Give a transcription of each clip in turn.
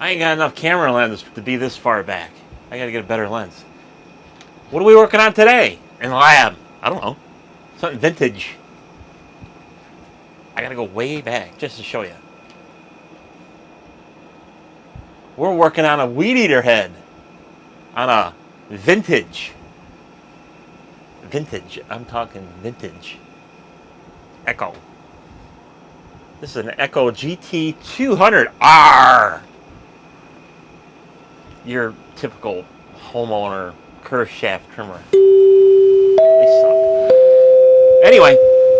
I ain't got enough camera lens to be this far back. I gotta get a better lens. What are we working on today in the lab? I don't know. Something vintage. I gotta go way back just to show you. We're working on a weed eater head. On a vintage. Vintage. I'm talking vintage. Echo. This is an Echo GT200R. Your typical homeowner curve shaft trimmer. They suck. Anyway,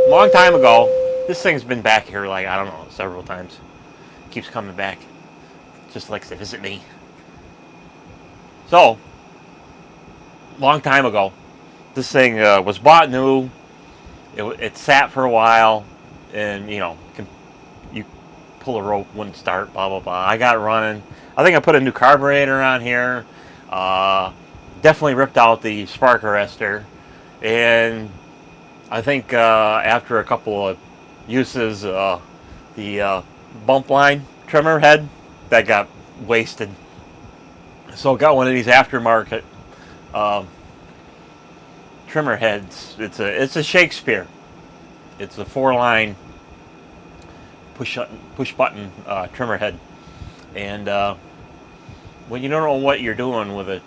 long time ago, this thing's been back here like, I don't know, several times. Keeps coming back. Just likes to visit me. So, long time ago, this thing was bought new. It sat for a while, and you pull a rope, wouldn't start, blah blah blah. I got it running. I think I put a new carburetor on here. Definitely ripped out the spark arrestor, and I think after a couple of uses, the bump line trimmer head that got wasted. So I got one of these aftermarket trimmer heads. It's a Shakesphere. It's a 4-line push button trimmer head, and when you don't know what you're doing with a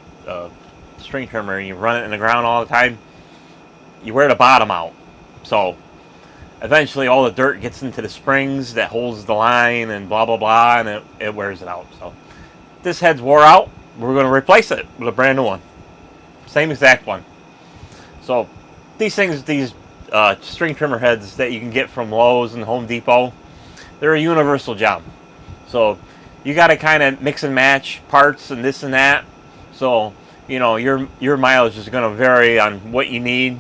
string trimmer and you run it in the ground all the time, you wear the bottom out. So eventually all the dirt gets into the springs that holds the line and blah blah blah, and it wears it out. So this head's wore out. We're going to replace it with a brand new one, same exact one. So these string trimmer heads that you can get from Lowe's and Home Depot, they're a universal job. So you got to kind of mix and match parts and this and that. So your mileage is going to vary on what you need,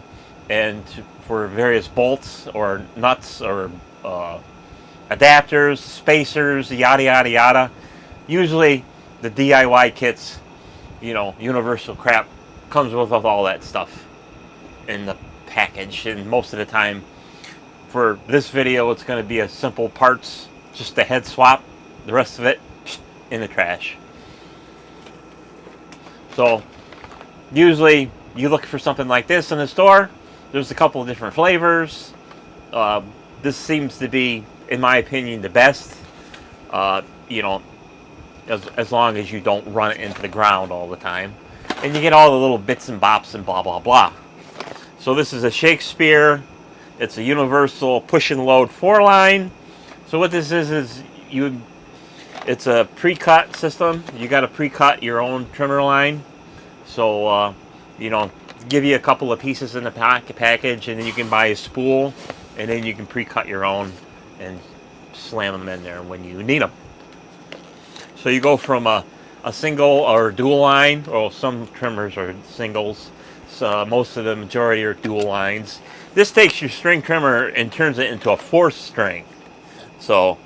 and for various bolts or nuts or adapters, spacers, yada yada yada. Usually the DIY kits, universal crap, comes with all that stuff in the package. And most of the time, for this video, it's going to be a simple parts, just a head swap. The rest of it in the trash. So usually you look for something like this in the store. There's a couple of different flavors. This seems to be, in my opinion, the best. As long as you don't run it into the ground all the time, and you get all the little bits and bops and blah blah blah. So this is a Shakesphere. It's a universal push and load 4-line. So what this is it's a pre-cut system. You got to pre-cut your own trimmer line. So give you a couple of pieces in the package, and then you can buy a spool, and then you can pre-cut your own and slam them in there when you need them. So you go from a single or dual line, or some trimmers are singles. So most of the majority are dual lines. This takes your string trimmer and turns it into a 4th string. So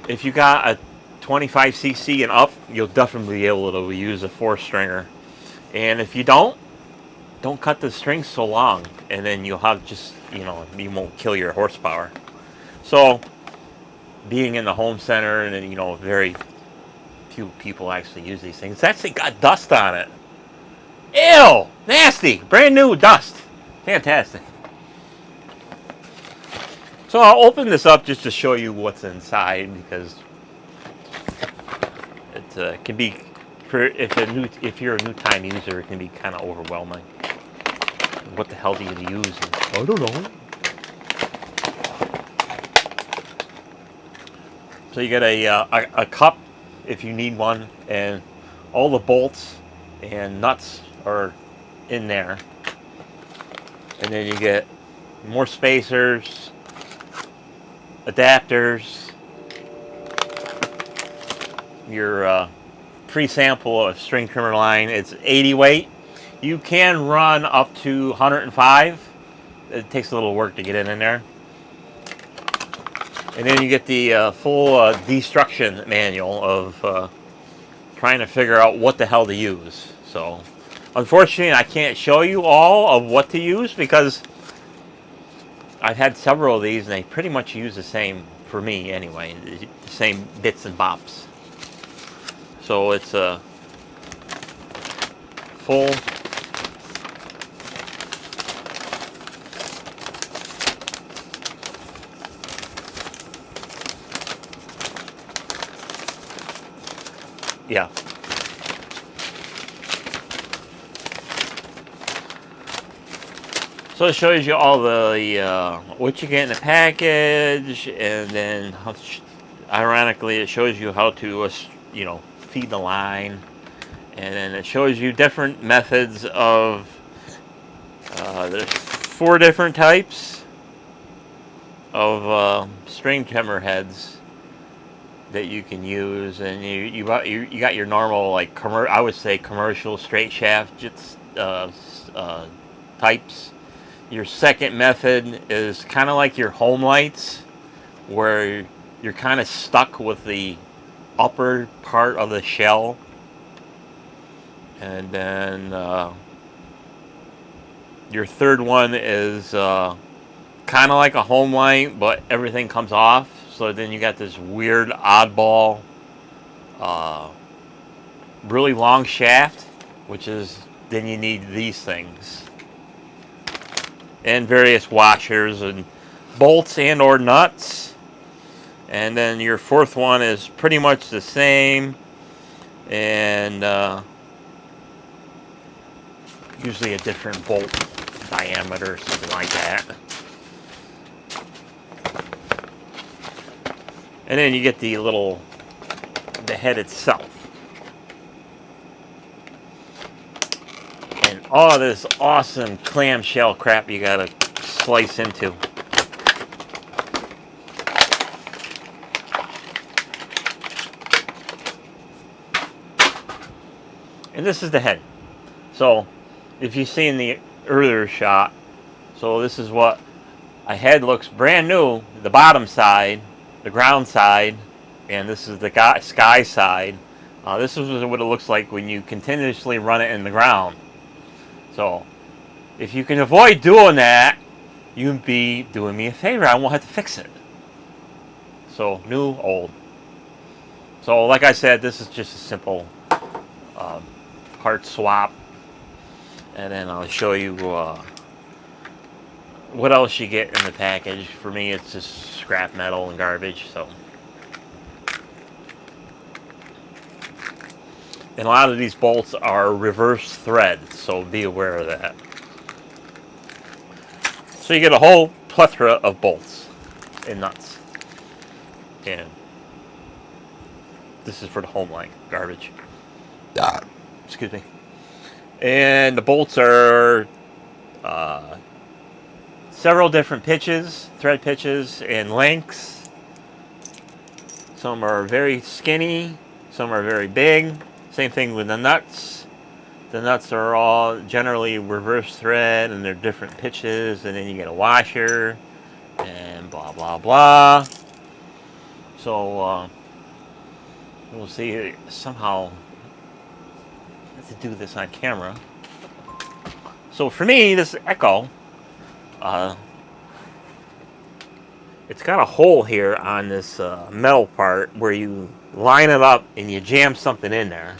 if you got a 25cc and up, you'll definitely be able to use a 4th stringer. And if you don't cut the strings so long, and then you'll have just, you won't kill your horsepower. So being in the home center, and then, very few people actually use these things. It's actually got dust on it. Ew! Nasty! Brand new dust. Fantastic. So I'll open this up just to show you what's inside, because it can be, if you're a new time user, it can be kind of overwhelming. What the hell do you use? I don't know. So you get a cup if you need one, and all the bolts and nuts are in there. And then you get more spacers, adapters, your pre-sample of string trimmer line. It's 80 weight. You can run up to 105. It takes a little work to get in there. And then you get the full destruction manual of trying to figure out what the hell to use. So unfortunately, I can't show you all of what to use, because I've had several of these and they pretty much use the same, for me anyway, the same bits and bops. So it's a full yeah. So it shows you all the what you get in the package, and then ironically it shows you how to you know, feed the line, and then it shows you different methods of there's 4 different types of string trimmer heads that you can use, and you got your normal, like, I would say commercial straight shaft types. Your second method is kind of like your home lights, where you're kind of stuck with the upper part of the shell, and then your third one is kind of like a home light, but everything comes off. So then you got this weird oddball, really long shaft, which is, then you need these things. And various washers and bolts and or nuts. And then your fourth one is pretty much the same. And usually a different bolt diameter or something like that. And then you get the head itself. And all this awesome clamshell crap you gotta slice into. And this is the head. So, if you've seen the earlier shot, so this is what a head looks brand new, the bottom side, the ground side, and this is the sky side. This is what it looks like when you continuously run it in the ground. So, if you can avoid doing that, you'd be doing me a favor. I won't have to fix it. So, new, old. So, like I said, this is just a simple part swap. And then I'll show you what else you get in the package. For me, it's just scrap metal and garbage. So, and a lot of these bolts are reverse thread, so be aware of that. So you get a whole plethora of bolts and nuts. And this is for the home line garbage. Excuse me. And the bolts are several different pitches, thread pitches, and lengths. Some are very skinny, some are very big. Same thing with the nuts. The nuts are all generally reverse thread, and they're different pitches, and then you get a washer, and blah blah blah. So we'll see somehow to do this on camera. So for me, this Echo, it's got a hole here on this metal part where you line it up and you jam something in there.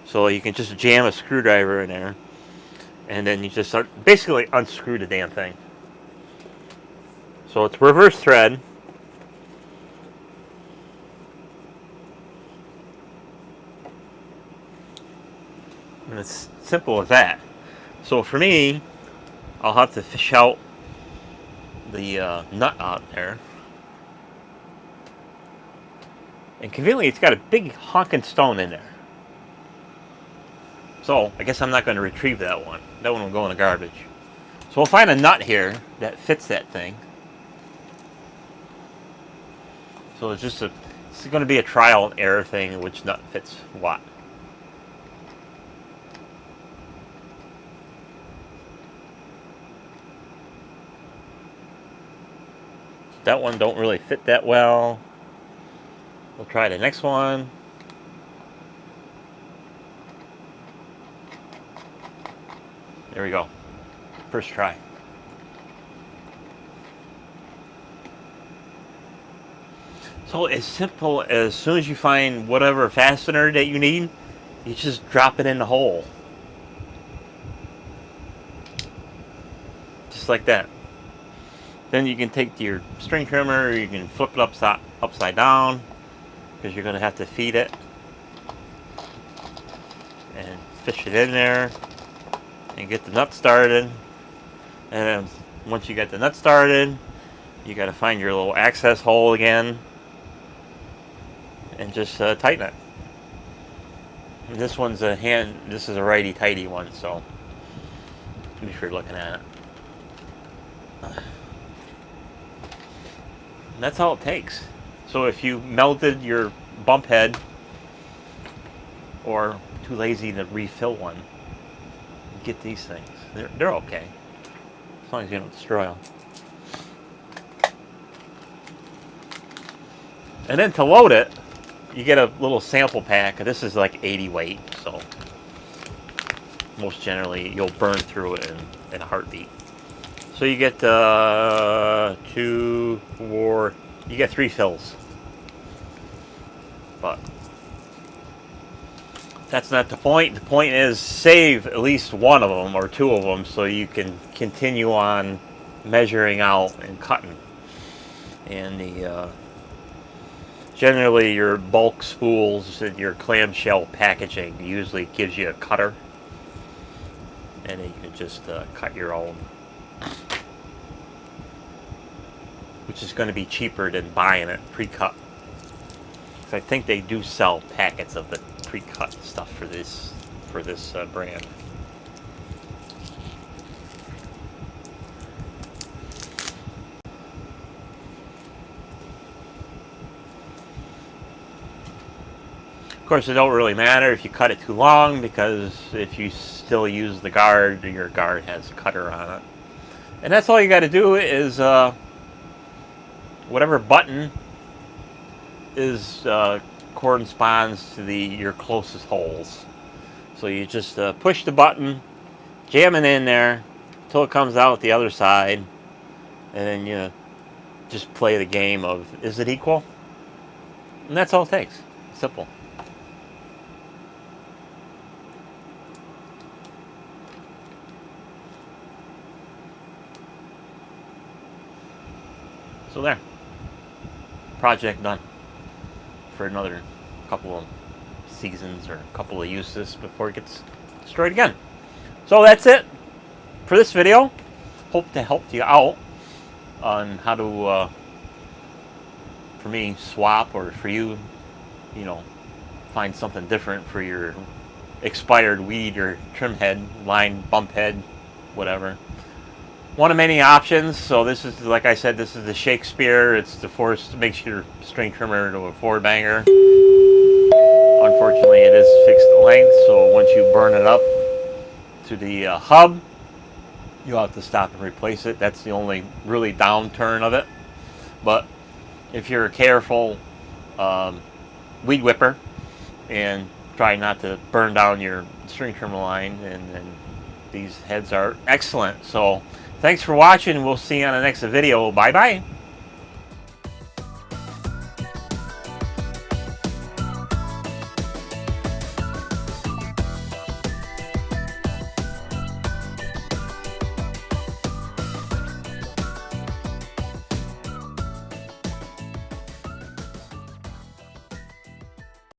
So you can just jam a screwdriver in there, and then you just basically unscrew the damn thing. So it's reverse thread. And it's simple as that. So for me, I'll have to fish out the nut out there. And conveniently, it's got a big honking stone in there. So I guess I'm not going to retrieve that one. That one will go in the garbage. So we'll find a nut here that fits that thing. So it's going to be a trial and error thing, which nut fits what. That one don't really fit that well. We'll try the next one. There we go. First try. So as simple as soon as you find whatever fastener that you need, you just drop it in the hole. Just like that. Then you can take your string trimmer, you can flip it upside down, because you're going to have to feed it. And fish it in there, and get the nut started. And once you get the nut started, you got to find your little access hole again, and just tighten it. And this one's a this is a righty-tighty one, so if you're looking at it. And that's all it takes. So if you melted your bump head, or too lazy to refill one, get these things. They're okay, as long as you don't destroy them. And then to load it, you get a little sample pack. This is like 80 weight, so most generally you'll burn through it in a heartbeat. So you get 2, 4, you get 3 fills. But that's not the point. The point is save at least one of them or 2 of them so you can continue on measuring out and cutting. And generally your bulk spools and your clamshell packaging usually gives you a cutter, and then you can just cut your own, which is going to be cheaper than buying it pre-cut. I think they do sell packets of the pre-cut stuff for this brand. Of course, it don't really matter if you cut it too long, because if you still use the guard, your guard has a cutter on it. And that's all you got to do is whatever button is corresponds to your closest holes. So you just push the button, jam it in there until it comes out the other side, and then you just play the game of, is it equal? And that's all it takes. Simple. So there. Project done. For another couple of seasons or a couple of uses before it gets destroyed again. So that's it for this video. Hope to help you out on how to, for me, swap, or for you, find something different for your expired weed or trim head, line, bump head, whatever. One of many options. So this is, like I said, this is the Shakesphere. It's the force, makes your string trimmer into a forward banger. Unfortunately, it is fixed length, so once you burn it up to the hub, you'll have to stop and replace it. That's the only really downturn of it. But if you're a careful weed whipper and try not to burn down your string trimmer line, and these heads are excellent. So thanks for watching. We'll see you on the next video. Bye bye.